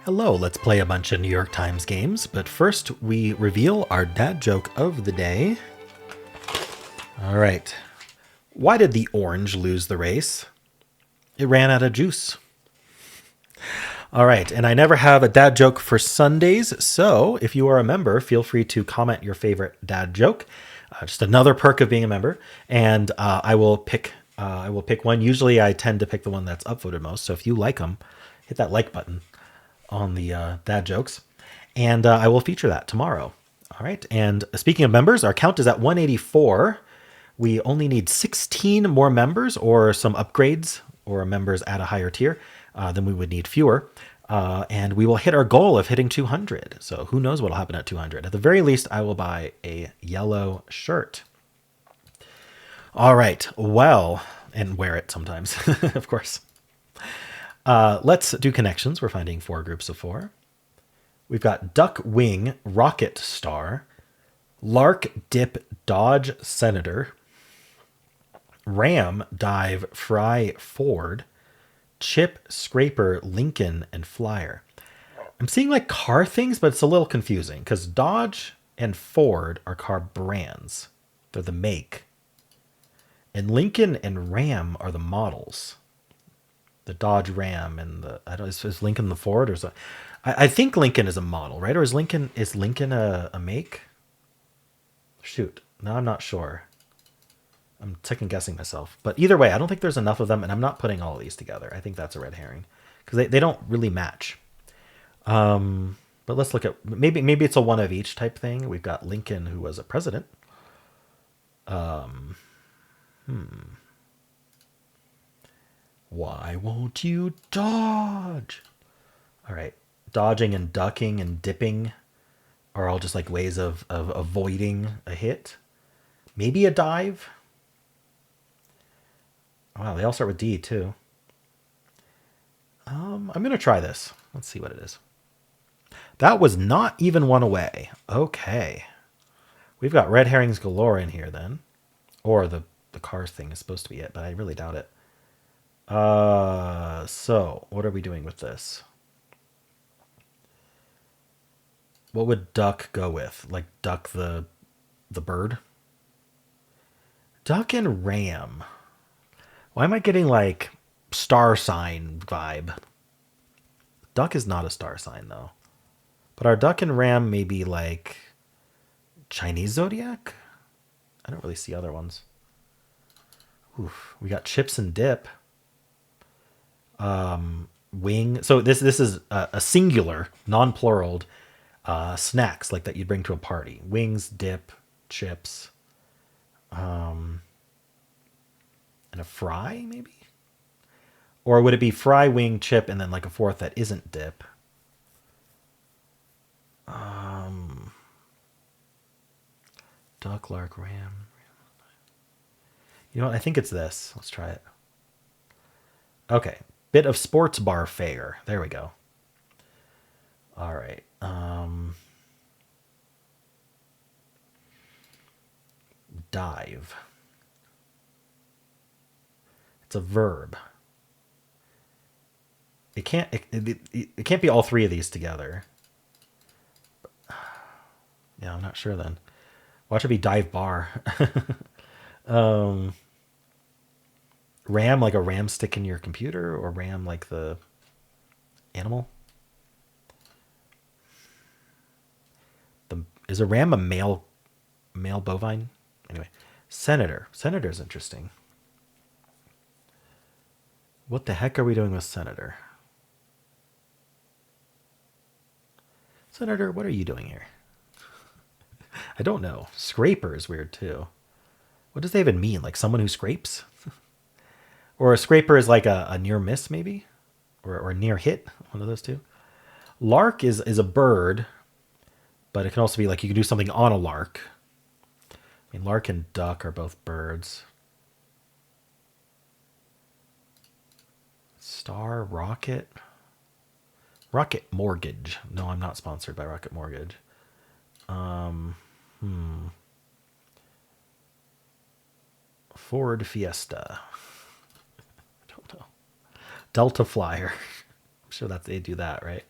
Hello, let's play a bunch of New York Times games, but first we reveal our dad joke of the day. All right. Why did the orange lose the race? It ran out of juice. All right, and I never have a dad joke for Sundays, so if you are a member, feel free to comment your favorite dad joke. Just another perk of being a member, and I will pick. I will pick one. Usually, I tend to pick the one that's upvoted most. So if you like them, hit that like button on the dad jokes, and I will feature that tomorrow. All right. And speaking of members, our count is at 184. We only need 16 more members or some upgrades or members at a higher tier. Then we would need fewer. And we will hit our goal of hitting 200. So who knows what will happen at 200. At the very least, I will buy a yellow shirt. All right. Well, and wear it sometimes, of course. Let's do connections. We're finding 4 groups of 4. We've got duck, wing, rocket, star, lark, dip, dodge, senator, ram, dive, fry, ford, chip, scraper, Lincoln, and flyer. I'm seeing like car things, but it's a little confusing because Dodge and Ford are car brands. They're the make. And Lincoln and Ram are the models. The Dodge Ram and the I don't is Lincoln the Ford or so. I think Lincoln is a model, right? Or is Lincoln a make? Shoot, no, I'm not sure. I'm second guessing myself. But either way, I don't think there's enough of them, and I'm not putting all of these together. I think that's a red herring because they don't really match. But let's look at maybe it's a one of each type thing. We've got Lincoln, who was a president. Why won't you dodge? All right. Dodging and ducking and dipping are all just like ways of avoiding a hit. Maybe a dive. Wow, they all start with D too. I'm going to try this. Let's see what it is. That was not even one away. Okay. We've got red herrings galore in here then. Or the cars thing is supposed to be it, but I really doubt it. So what are we doing with this? What would duck go with? Like duck the bird? Duck and ram. Why am I getting like star sign vibe? Duck is not a star sign though. But our duck and ram may be like Chinese zodiac? I don't really see other ones. Oof. We got chips and dip. Wing. So this is a singular, non-plural snacks like that you'd bring to a party. Wings, dip, chips, and a fry maybe? Or would it be fry, wing, chip, and then like a fourth that isn't dip? Duck, lark, ram. You know what? I think it's this. Let's try it. Okay. Bit of sports bar fare. There we go. All right. Dive. It's a verb. It can't be all 3 of these together. Yeah, I'm not sure then. Watch it be dive bar. Ram like a ram stick in your computer, or ram like the animal? Is a ram a male bovine? Anyway, senator. Senator's interesting. What the heck are we doing with senator? Senator, what are you doing here? I don't know. Scraper is weird too. What does they even mean? Like someone who scrapes? Or a scraper is like a near miss maybe? Or a near hit? One of those two. Lark is a bird, but it can also be like you can do something on a lark. I mean, lark and duck are both birds. Star, rocket. Rocket Mortgage. No, I'm not sponsored by Rocket Mortgage. Ford Fiesta. I don't know. Delta Flyer. I'm sure that they do that, right?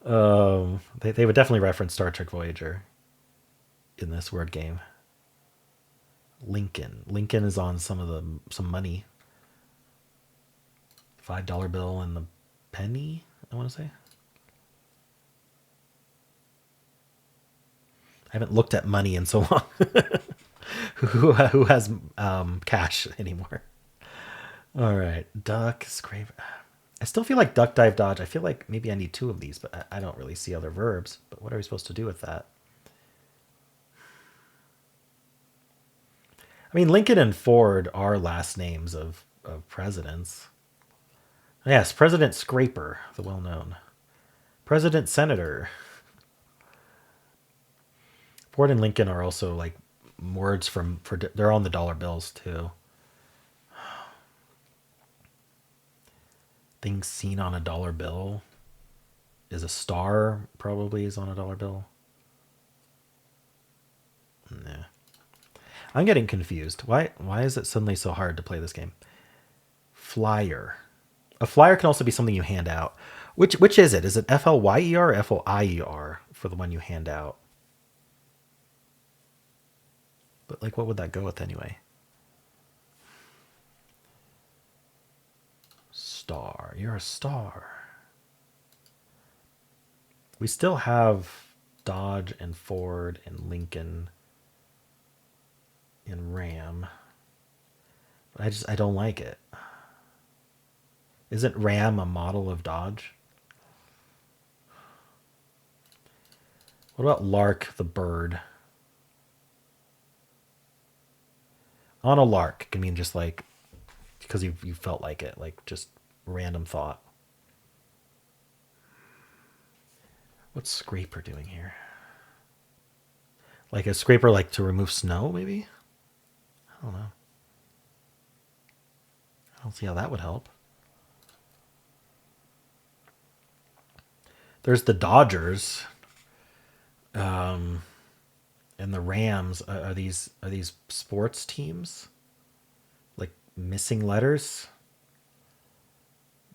They would definitely reference Star Trek Voyager in this word game. Lincoln. Lincoln is on some money. $5 bill and the penny, I want to say. I haven't looked at money in so long. Who has cash anymore? All right, duck, scrape. I still feel like duck, dive, dodge. I feel like maybe I need two of these, but I don't really see other verbs. But what are we supposed to do with that? I mean, Lincoln and Ford are last names of presidents. Yes, President Scraper, the well-known. President Senator. Ford and Lincoln are also like words for they're on the dollar bills too. Things seen on a dollar bill is a star probably is on a dollar bill. Nah. I'm getting confused. Why is it suddenly so hard to play this game? Flyer. A flyer can also be something you hand out. Which is it? Is it FLYER or FLIER for the one you hand out? But like what would that go with anyway? Star. You're a star. We still have Dodge and Ford and Lincoln and Ram. But I don't like it. Isn't Ram a model of Dodge? What about Lark the bird? On a lark can mean just like because you felt like it, like just random thought. What's scraper doing here? Like a scraper like to remove snow, maybe? I don't know. I don't see how that would help. There's the Dodgers. And the Rams are these sports teams? Like missing letters?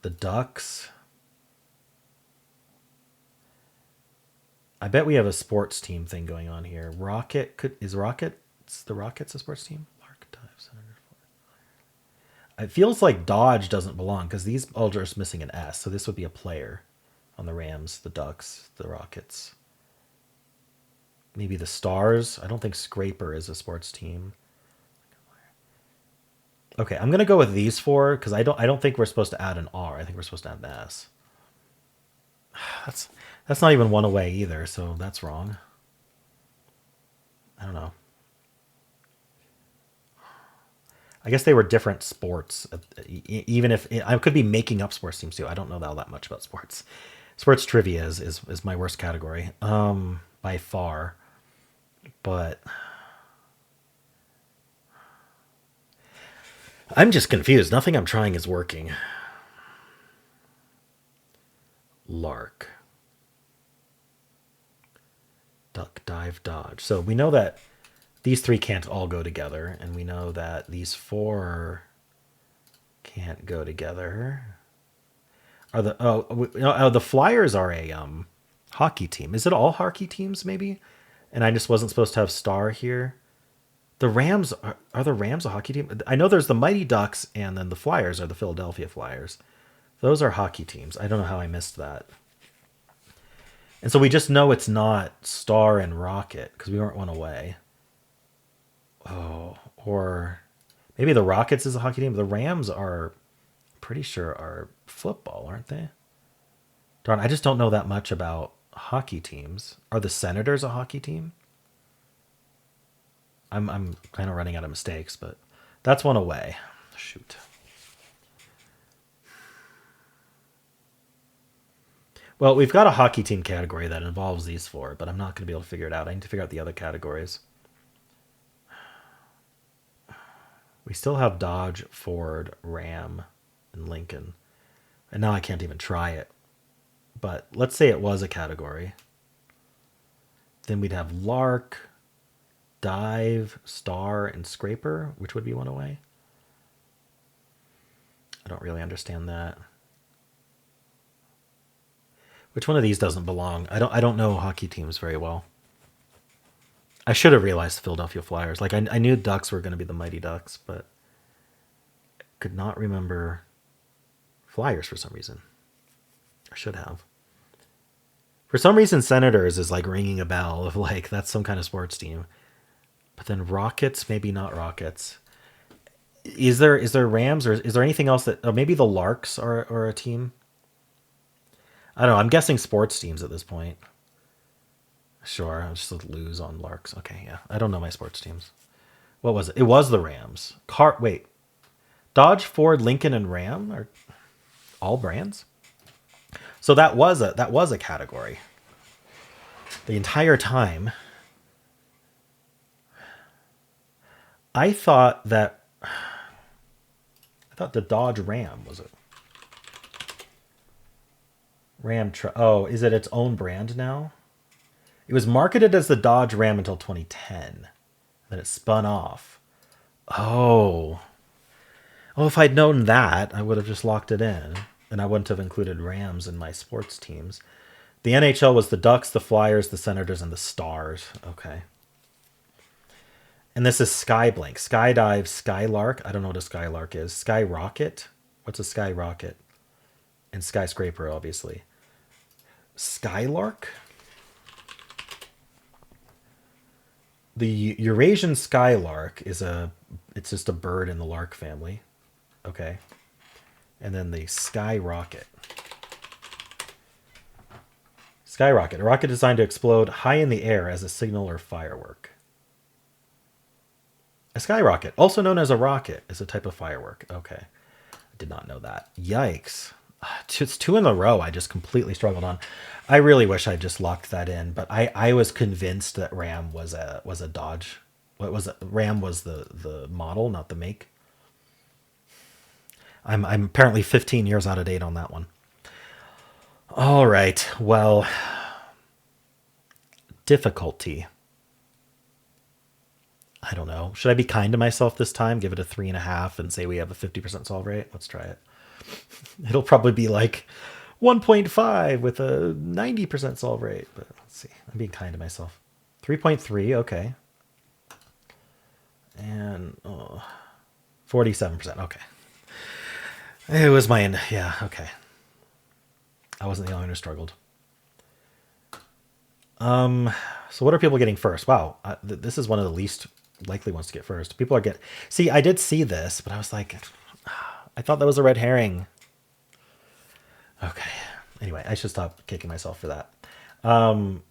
The Ducks. I bet we have a sports team thing going on here. Is the Rockets a sports team? Lark dives. It feels like Dodge doesn't belong because these all just missing an S. So this would be a player on the Rams, the Ducks, the Rockets. Maybe the Stars. I don't think Scraper is a sports team. Okay, I'm gonna go with these four because I don't think we're supposed to add an R. I think we're supposed to add an S. That's not even one away either, so that's wrong. I don't know. I guess they were different sports. Even if I could be making up sports teams too. I don't know that much about sports. Sports trivia is my worst category, by far. But I'm just confused. Nothing I'm trying is working. Lark. Duck, dive, dodge. So we know that these three can't all go together, and we know that these four can't go together. Are the Flyers are a hockey team? Is it all hockey teams maybe? And I just wasn't supposed to have star here. The Rams are the Rams a hockey team? I know there's the Mighty Ducks, and then the Flyers are the Philadelphia Flyers. Those are hockey teams. I don't know how I missed that. And so we just know it's not Star and Rocket because we weren't one away. Oh, or maybe the Rockets is a hockey team. The Rams are pretty sure are football, aren't they? Darn, I just don't know that much about hockey teams. Are the Senators a hockey team? I'm kind of running out of mistakes, but that's one away. Shoot. Well, we've got a hockey team category that involves these four, but I'm not going to be able to figure it out. I need to figure out the other categories. We still have Dodge, Ford, Ram, and Lincoln. And now I can't even try it. But let's say it was a category. Then we'd have Lark, Dive, Star, and Scraper, which would be one away. I don't really understand that. Which one of these doesn't belong? I don't know hockey teams very well. I should have realized the Philadelphia Flyers. Like I knew Ducks were going to be the Mighty Ducks, but could not remember Flyers for some reason. I should have. For some reason, Senators is like ringing a bell of like that's some kind of sports team. But then Rockets, maybe not Rockets. Is there Rams or is there anything else that? Oh, maybe the Larks are a team. I don't know. I'm guessing sports teams at this point. Sure, I'll just lose on Larks. Okay, yeah. I don't know my sports teams. What was it? It was the Rams. Wait. Dodge, Ford, Lincoln, and Ram are all brands. So that was a category. The entire time, I thought the Dodge Ram was it. Oh, is it its own brand now? It was marketed as the Dodge Ram until 2010. Then it spun off. Oh. Oh, if I'd known that, I would have just locked it in. And I wouldn't have included Rams in my sports teams. The NHL was the Ducks, the Flyers, the Senators, and the Stars. Okay. And this is Skyblink. Skydive, Skylark. I don't know what a Skylark is. Skyrocket. What's a Skyrocket? And Skyscraper, obviously. Skylark? The Eurasian Skylark it's just a bird in the lark family. Okay. And then the Skyrocket. Skyrocket, a rocket designed to explode high in the air as a signal or firework. A skyrocket, also known as a rocket, is a type of firework. Okay. I did not know that. Yikes. It's two in a row I just completely struggled on. I really wish I just locked that in, but I was convinced that Ram was a Dodge. What was it? Ram was the model, not the make. I'm apparently 15 years out of date on that one. All right. Well, difficulty. I don't know. Should I be kind to myself this time? Give it a 3.5 and say we have a 50% solve rate? Let's try it. It'll probably be like 1.5 with a 90% solve rate. But let's see. I'm being kind to myself. 3.3. Okay. And 47%. Okay. It was mine. Yeah. Okay. I wasn't the only one who struggled. So what are people getting first? Wow. This is one of the least likely ones to get first. People are see, I did see this, but I was like, I thought that was a red herring. Okay. Anyway, I should stop kicking myself for that.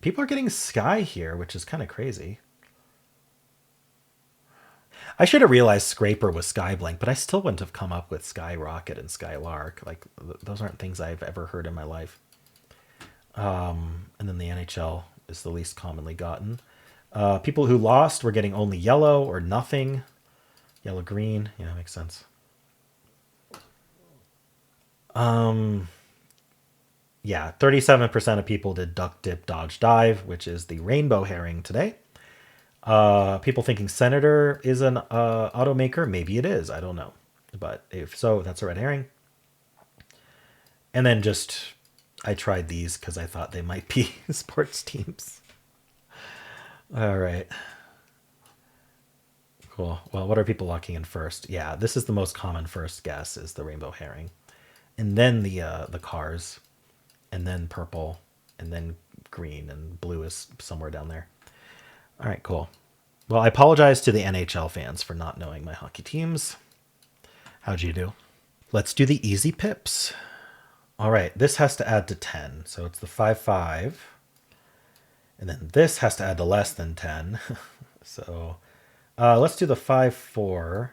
People are getting Sky here, which is kind of crazy. I should have realized Scraper was Skyblink, but I still wouldn't have come up with Skyrocket and Skylark. Like, those aren't things I've ever heard in my life. And then the NHL is the least commonly gotten. People who lost were getting only yellow or nothing. Yellow, green. Yeah, makes sense. Yeah, 37% of people did duck, dip, dodge, dive, which is the rainbow herring today. People thinking Senator is an automaker. Maybe it is. I don't know. But if so, that's a red herring. And then I tried these because I thought they might be sports teams. All right. Cool. Well, what are people locking in first? Yeah, this is the most common first guess is the rainbow herring. And then the cars. And then purple. And then green. And blue is somewhere down there. All right, cool. Well, I apologize to the NHL fans for not knowing my hockey teams. How'd you do? Let's do the easy pips. All right, this has to add to 10. So it's the 5-5. And then this has to add to less than 10. So let's do the 5-4.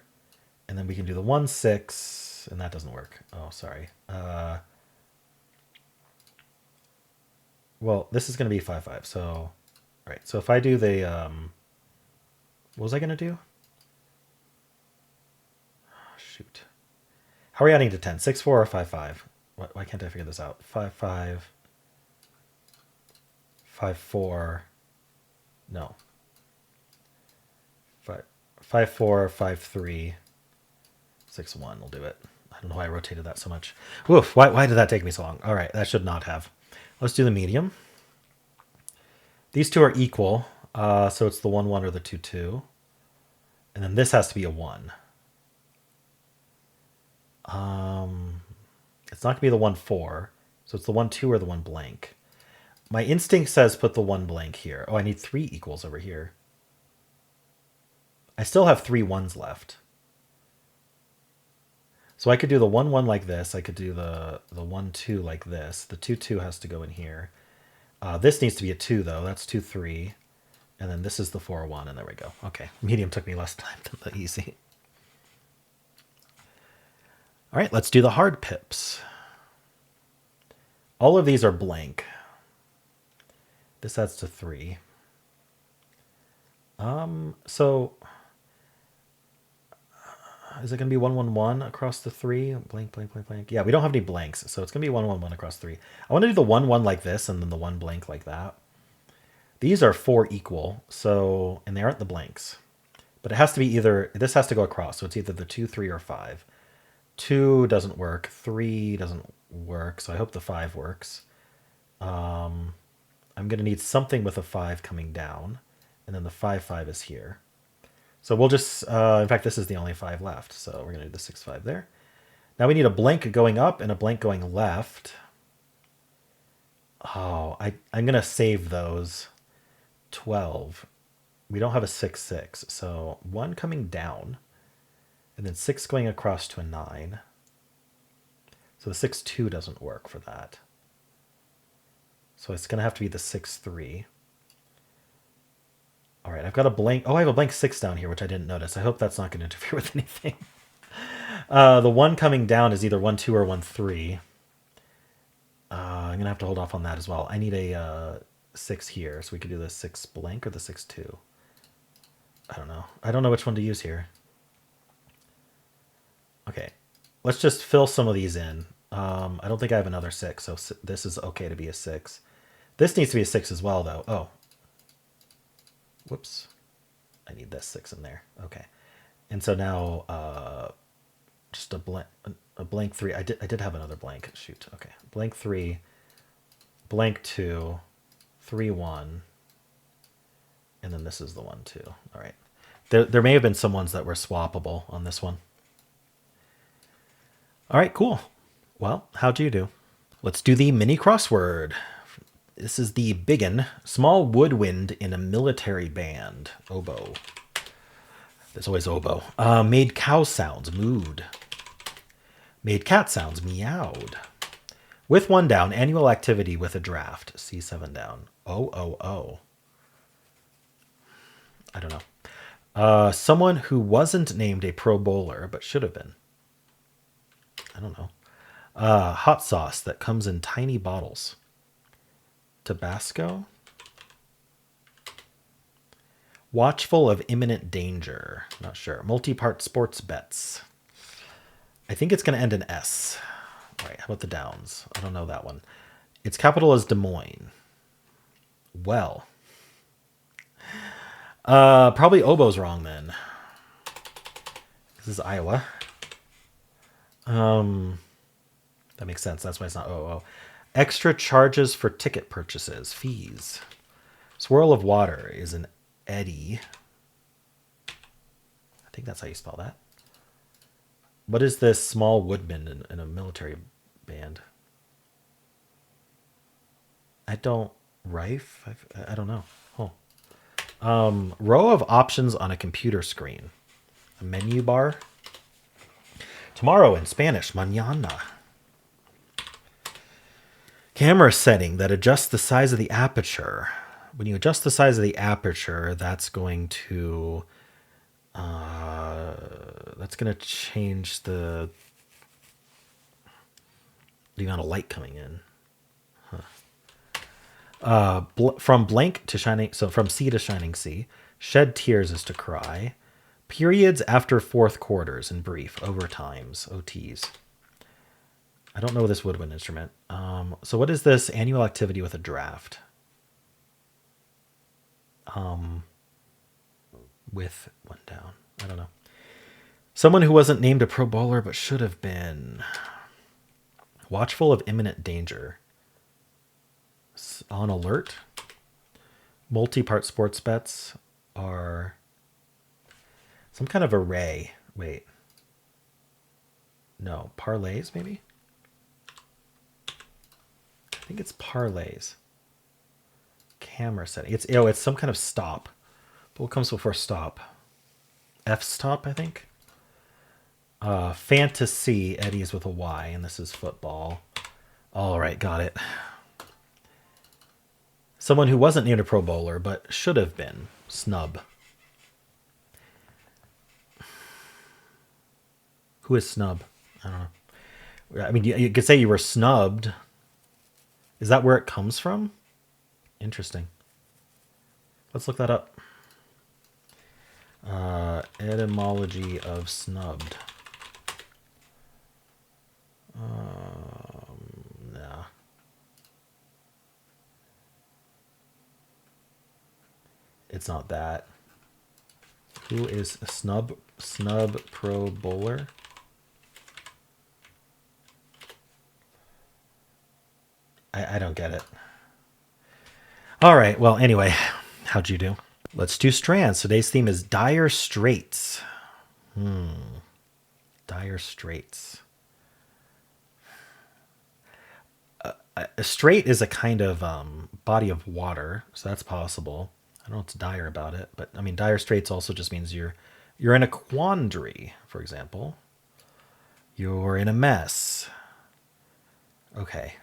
And then we can do the 1-6. And that doesn't work. Oh, sorry. Well, this is going to be 5-5. So, all right. So if I do the... what was I going to do? Oh, shoot. How are we adding to 10? 6-4 or 5-5? Why can't I figure this out? 5-5. 5-4. No. 5-4, 5-3. 6-1 will do it. I don't know why I rotated that so much. Woof, why did that take me so long? All right, that should not have. Let's do the medium. These two are equal, so it's the 1-1 or the 2-2. And then this has to be a 1. It's not going to be the 1-4, so it's the 1-2 or the 1 blank. My instinct says put the 1 blank here. Oh, I need 3 equals over here. I still have 3 1s left. So I could do the 1-1 like this. I could do the 1-2 like this. The 2-2 has to go in here. This needs to be a 2, though. That's 2-3. And then this is the 4-1, and there we go. Okay, medium took me less time than the easy. All right, let's do the hard pips. All of these are blank. This adds to 3. So is it going to be 1-1-1 across the 3? Blank, blank, blank, blank. Yeah, we don't have any blanks, so it's going to be 1-1-1 across 3. I want to do the 1-1 like this and then the 1 blank like that. These are 4 equal, so, and they aren't the blanks. But it has to be either, this has to go across, so it's either the 2, 3, or 5. 2 doesn't work, 3 doesn't work, so I hope the 5 works. I'm going to need something with a 5 coming down, and then the 5-5 is here. So we'll just, in fact, this is the only 5 left, so we're going to do the 6-5 there. Now we need a blank going up and a blank going left. Oh, I'm going to save those. 12. We don't have a 6-6, so 1 coming down, and then 6 going across to a 9. So the 6-2 doesn't work for that. So it's going to have to be the 6-3. All right, I've got a blank. Oh, I have a blank 6 down here, which I didn't notice. I hope that's not going to interfere with anything. The 1 coming down is either 1-2 or 1-3. I'm going to have to hold off on that as well. I need a 6 here, so we could do the 6 blank or the 6-2. I don't know. I don't know which one to use here. Okay, let's just fill some of these in. I don't think I have another 6, so this is okay to be a 6. This needs to be a 6 as well, though. Oh. Whoops. I need this 6 in there. Okay. And so now just a blank 3. I did have another blank. Shoot. Okay. Blank 3, blank 2, 3-1, and then this is the 1-2. All right. There may have been some ones that were swappable on this one. All right, cool. Well, how'd you do? Let's do the mini crossword. This is the biggin. Small woodwind in a military band. Oboe. There's always oboe. Made cow sounds. Mooed. Made cat sounds. Meowed. With 1 down. Annual activity with a draft. C7 down. Oh. I don't know. Someone who wasn't named a pro bowler, but should have been. I don't know. Hot sauce that comes in tiny bottles. Tabasco. Watchful of imminent danger. Not sure. Multi-part sports bets. I think it's going to end in S. All right, how about the downs? I don't know that one. Its capital is Des Moines. Well. Probably oboe's wrong then. This is Iowa. That makes sense. That's why it's not OO. Extra charges for ticket purchases. Fees. Swirl of water is an eddy. I think that's how you spell that. What is this small woodman in a military band? I don't... Rife? I don't know. Oh. Row of options on a computer screen. A menu bar. Tomorrow in Spanish, mañana. Camera setting that adjusts the size of the aperture. When you adjust the size of the aperture, that's going to change the amount of light coming in. From blank to shining, so from sea to shining sea. Shed tears is to cry. Periods after fourth quarters in brief. Overtimes, OTs. I don't know this woodwind instrument. So what is this annual activity with a draft? With 1 down. I don't know. Someone who wasn't named a pro bowler but should have been. Watchful of imminent danger. On alert. Multi-part sports bets are some kind of array. Wait. No, parlays maybe? I think it's parlays. Camera setting. It's some kind of stop. But what comes before stop? F-stop, I think. Fantasy, Eddie's with a Y, and this is football. All right, got it. Someone who wasn't named a Pro Bowler, but should have been. Snub. Who is snub? I don't know. I mean, you could say you were snubbed. Is that where it comes from? Interesting. Let's look that up. Etymology of snubbed. Nah. It's not that. Who is a snub Pro Bowler? I don't get it. All right. Well, anyway, how'd you do? Let's do Strands. Today's theme is dire straits. Dire straits. A strait is a kind of body of water, so that's possible. I don't know what's dire about it, but I mean, dire straits also just means you're in a quandary, for example. You're in a mess. Okay.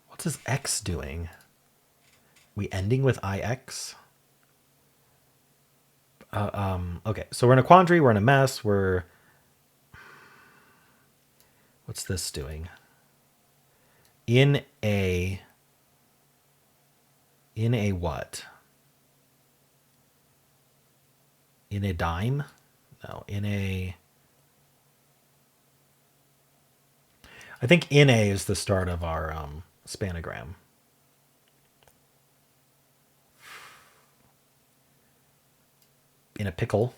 What's this X doing? We ending with IX? Okay, so we're in a quandary, we're in a mess, what's this doing? In a what? In a dime? No, I think in a is the start of our spanogram. In a pickle.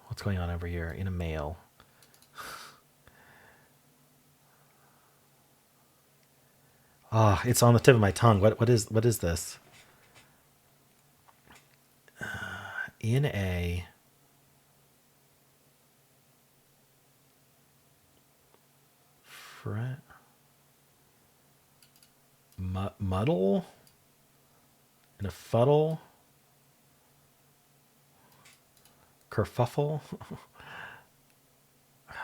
What's going on over here? In a mail. Ah, it's on the tip of my tongue. What is this? In a fret. Muddle? In a fuddle? Kerfuffle?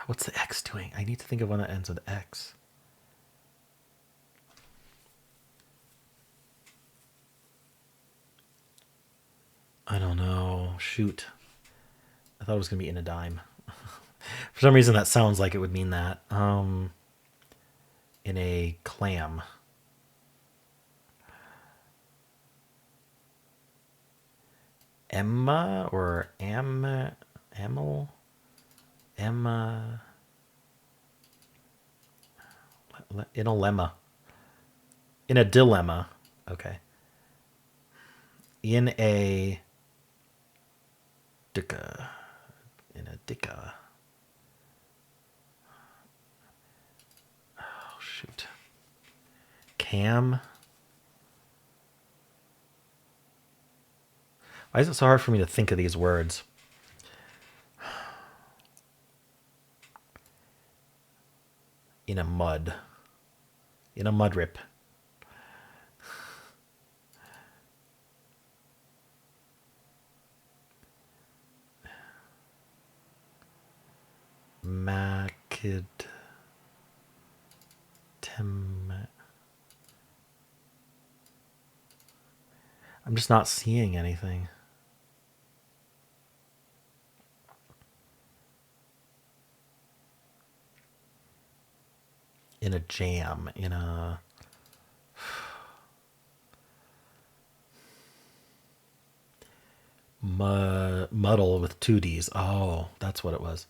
What's the X doing? I need to think of one that ends with X. I don't know. Shoot. I thought it was going to be in a dime. For some reason, that sounds like it would mean that. In a clam. Emma or Emil? Emma. In a lemma. In a dilemma. Okay. In a dicka. In a dicka. Oh, shoot. Cam. Why is it so hard for me to think of these words? In a mud. In a mud rip. Macid. I'm just not seeing anything. In a jam, in a muddle with two D's. Oh, that's what it was.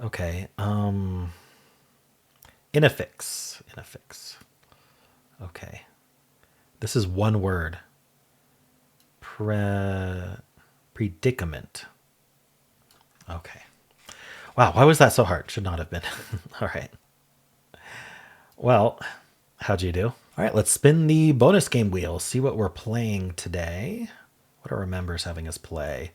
Okay. In a fix. In a fix. Okay. This is one word. Predicament. Okay. Wow, why was that so hard? Should not have been. All right. Well, how'd you do? All right, let's spin the bonus game wheel. See what we're playing today. What are our members having us play?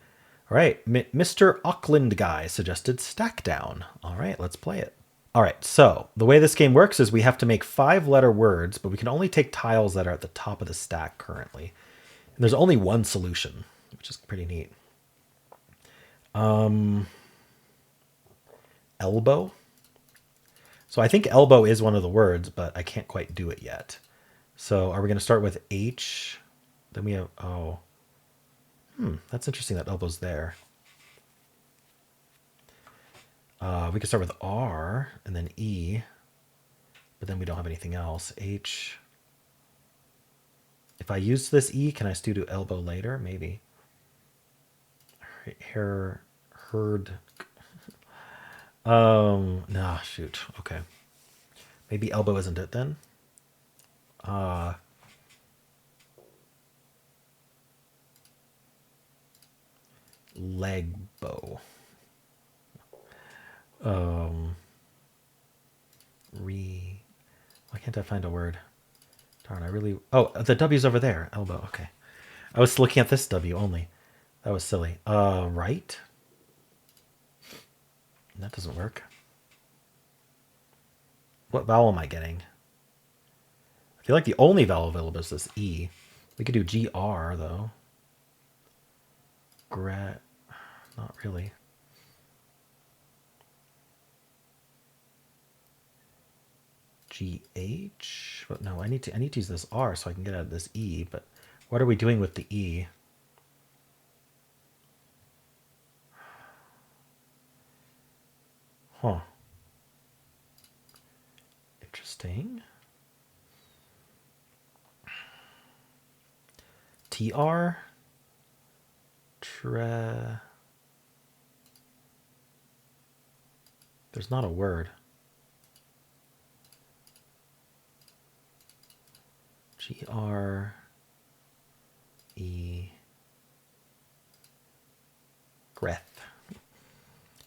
All right, Mr. Auckland Guy suggested Stack Down. All right, let's play it. All right, so the way this game works is we have to make 5-letter words, but we can only take tiles that are at the top of the stack currently. And there's only one solution, which is pretty neat. Elbow. So I think elbow is one of the words, but I can't quite do it yet. So are we going to start with H? Then we have, oh. That's interesting that elbow's there. We could start with R and then E, but then we don't have anything else. H. If I use this E, can I still do elbow later? Maybe. Heard. Nah, shoot. Okay. Maybe elbow isn't it then? Leg bow. Why can't I find a word? Darn, I really... Oh, the W's over there. Elbow, okay. I was looking at this W only. That was silly. Right? That doesn't work. What vowel am I getting? I feel like the only vowel available is this E. We could do GR, though. Not really. GH? But no, I need to use this R so I can get out of this E, but what are we doing with the E? Huh. Interesting. TR? There's not a word. GRE. Greth.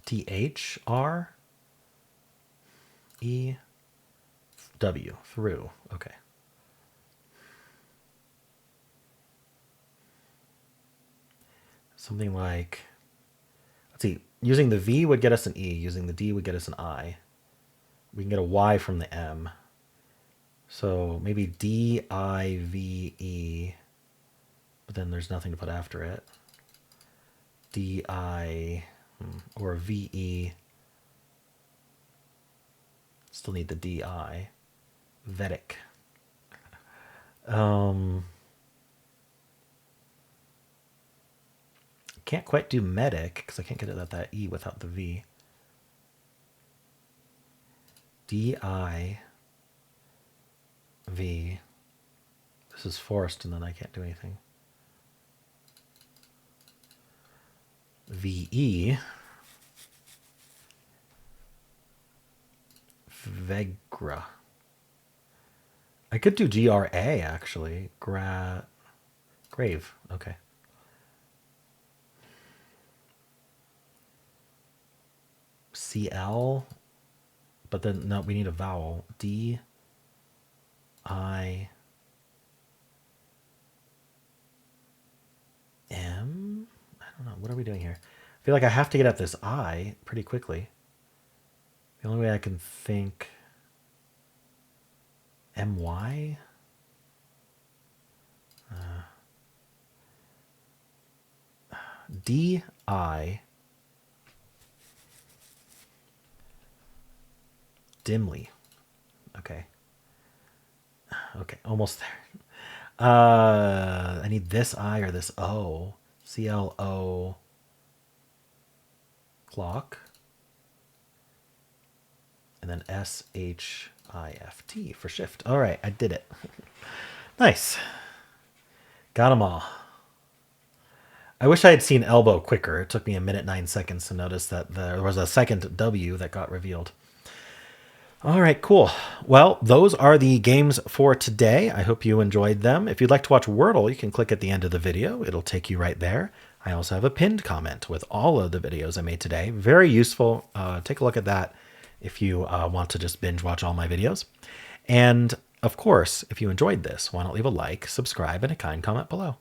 THREW. Through. Okay. Something like, let's see, using the V would get us an E, using the D would get us an I. We can get a Y from the M. So maybe DIVE, but then there's nothing to put after it. DI or VE. Still need the DI. Vedic. Can't quite do medic because I can't get it at that E without the V. DIV. This is forced and then I can't do anything. VE. Vegra. I could do GRA actually. Grave. Okay. CL. But then, no, we need a vowel. D. I. M? I don't know. What are we doing here? I feel like I have to get at this I pretty quickly. The only way I can think... MY? DI. Dimly. Okay. Okay, almost there. I need this I or this O. CLO. Clock. And then SHIFT for shift. All right, I did it. Nice. Got them all. I wish I had seen elbow quicker. It took me 1:09 to notice that there was a second W that got revealed. All right, cool. Well, those are the games for today. I hope you enjoyed them. If you'd like to watch Wordle, you can click at the end of the video. It'll take you right there. I also have a pinned comment with all of the videos I made today. Very useful. Take a look at that if you want to just binge watch all my videos. And of course, if you enjoyed this, why not leave a like, subscribe, and a kind comment below.